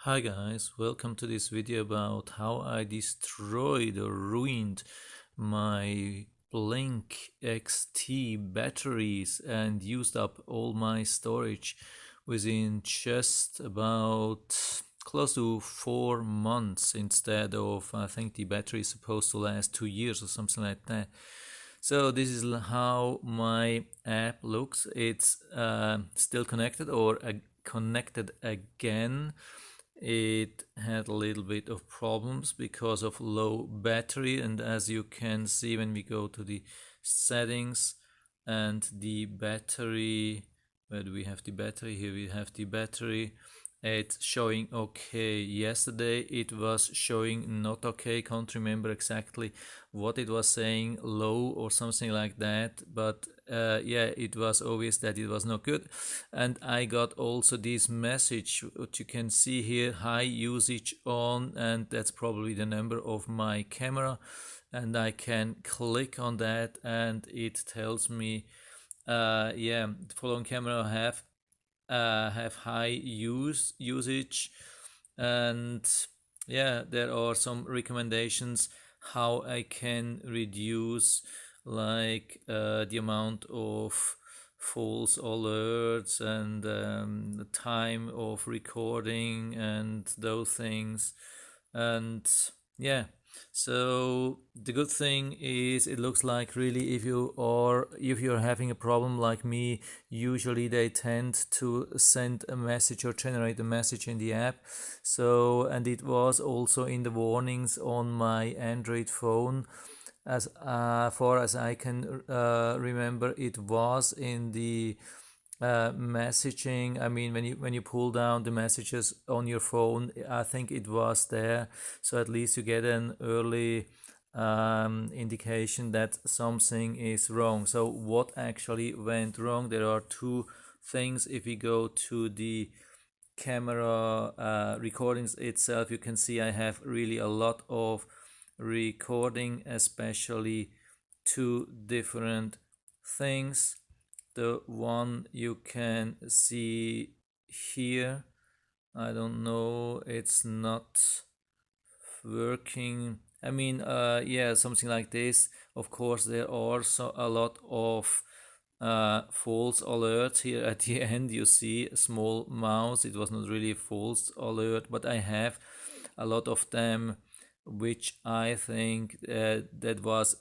Hi guys, welcome to this video about how I destroyed or ruined my Blink XT batteries and used up all my storage within just about close to 4 months instead of, I think the battery is supposed to last 2 years or something like that. So this is how my app looks. It's still connected or connected again. It had a little bit of problems because of low battery, and as you can see when we go to the settings and the battery, where do we have the battery? Here we have the battery. It's showing okay. Yesterday it was showing not okay. Can't remember exactly what it was saying, low or something like that, but yeah, it was obvious that it was not good. And I got also this message which you can see here, high usage on, and that's probably the number of my camera, and I can click on that and it tells me yeah, the following camera have high usage. And yeah, there are some recommendations how I can reduce, like the amount of false alerts and the time of recording and those things. And yeah, so the good thing is it looks like really if you're having a problem like me, usually they tend to send a message or generate a message in the app. So, and it was also in the warnings on my Android phone. As far as I can remember, it was in the messaging. I mean, when you pull down the messages on your phone, I think it was there. So at least you get an early indication that something is wrong. So what actually went wrong? There are two things. If we go to the camera recordings itself, you can see I have really a lot of recording, especially two different things. The one you can see here, I don't know, it's not working. I mean, yeah, something like this. Of course, there are a lot of false alerts here at the end. You see a small mouse. It was not really a false alert, but I have a lot of them, which I think that was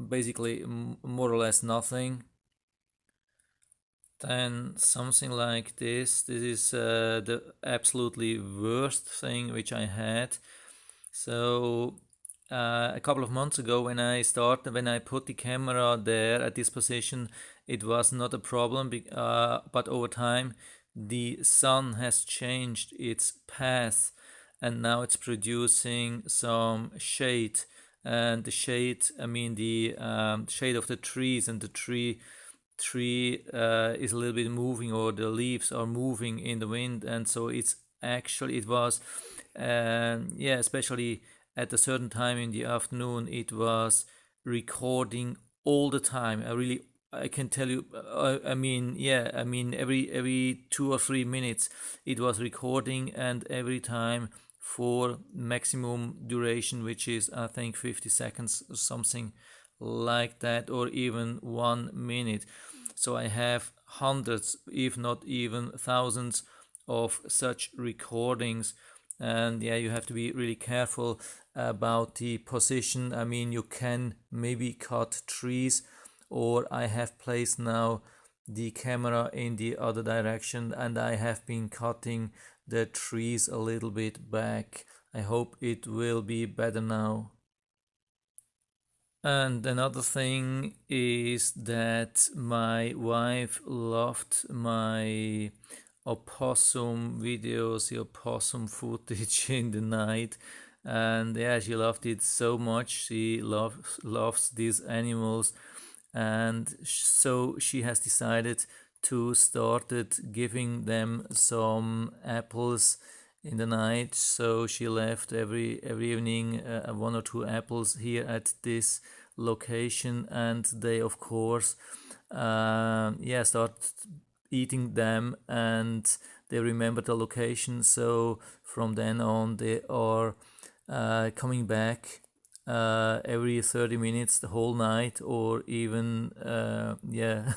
basically more or less nothing. Then something like this. This is the absolutely worst thing which I had. So a couple of months ago when I put the camera there at this position, it was not a problem, but over time the sun has changed its path and now it's producing some shade. And the shade, I mean the shade of the trees, and the tree is a little bit moving, or the leaves are moving in the wind, and so it was yeah, especially at a certain time in the afternoon, it was recording all the time. I can tell you, I mean, yeah, I mean, every 2 or 3 minutes it was recording, and every time for maximum duration, which is I think 50 seconds or something like that, or even 1 minute. So I have hundreds, if not even thousands, of such recordings. And yeah, you have to be really careful about the position. I mean, you can maybe cut trees, or I have placed now the camera in the other direction and I have been cutting the trees a little bit back. I hope it will be better now. And another thing is that my wife loved my opossum videos, the opossum footage in the night. And yeah, she loved it so much. She loves these animals. And so she has decided to started giving them some apples in the night. So she left every evening 1 or 2 apples here at this location, and they of course yeah, start eating them, and they remember the location. So from then on, they are coming back every 30 minutes the whole night, or even yeah,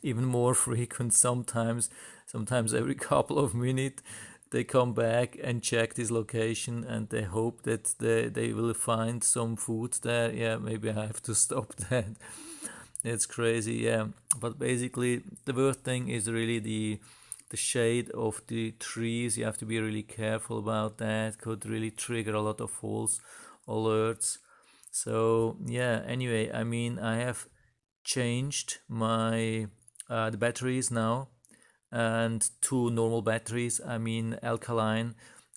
even more frequent sometimes. Sometimes every couple of minutes they come back and check this location, and they hope that they will find some food there. Yeah, maybe I have to stop that. It's crazy, yeah. But basically, the worst thing is really the shade of the trees. You have to be really careful about that. Could really trigger a lot of false alerts. So yeah. Anyway, I mean, I have changed my the batteries now, and two normal batteries. I mean, alkaline.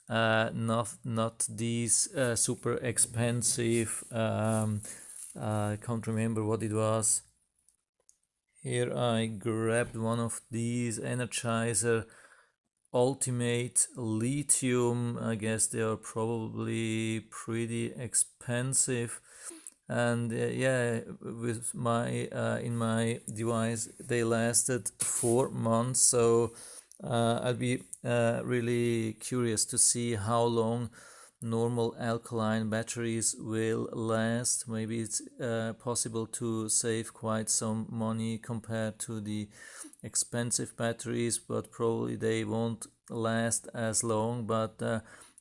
Not these super expensive. I can't remember what it was. Here I grabbed one of these Energizer Ultimate Lithium. I guess they are probably pretty expensive. And yeah, with my in my device they lasted 4 months. So I'll be really curious to see how long normal alkaline batteries will last. Maybe it's possible to save quite some money compared to the expensive batteries, but probably they won't last as long. But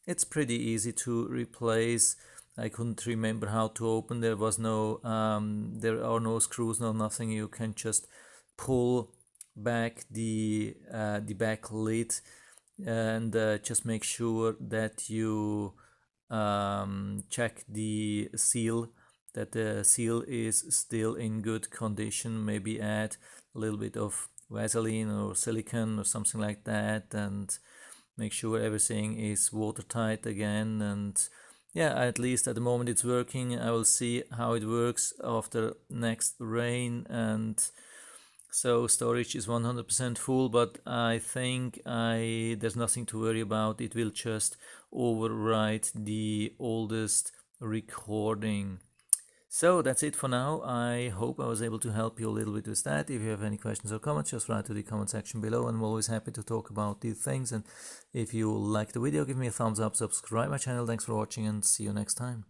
it's pretty easy to replace. I couldn't remember how to open. There are no screws, no nothing. You can just pull back the back lid, and just make sure that you check the seal, that the seal is still in good condition. Maybe add a little bit of Vaseline or silicone or something like that, and make sure everything is watertight again. And yeah, at least at the moment it's working. I will see how it works after next rain. And so storage is 100% full, but I think there's nothing to worry about. It will just overwrite the oldest recording. So that's it for now. I hope I was able to help you a little bit with that. If you have any questions or comments, just write to the comment section below. I'm always happy to talk about these things. And if you like the video, give me a thumbs up, subscribe my channel. Thanks for watching, and see you next time.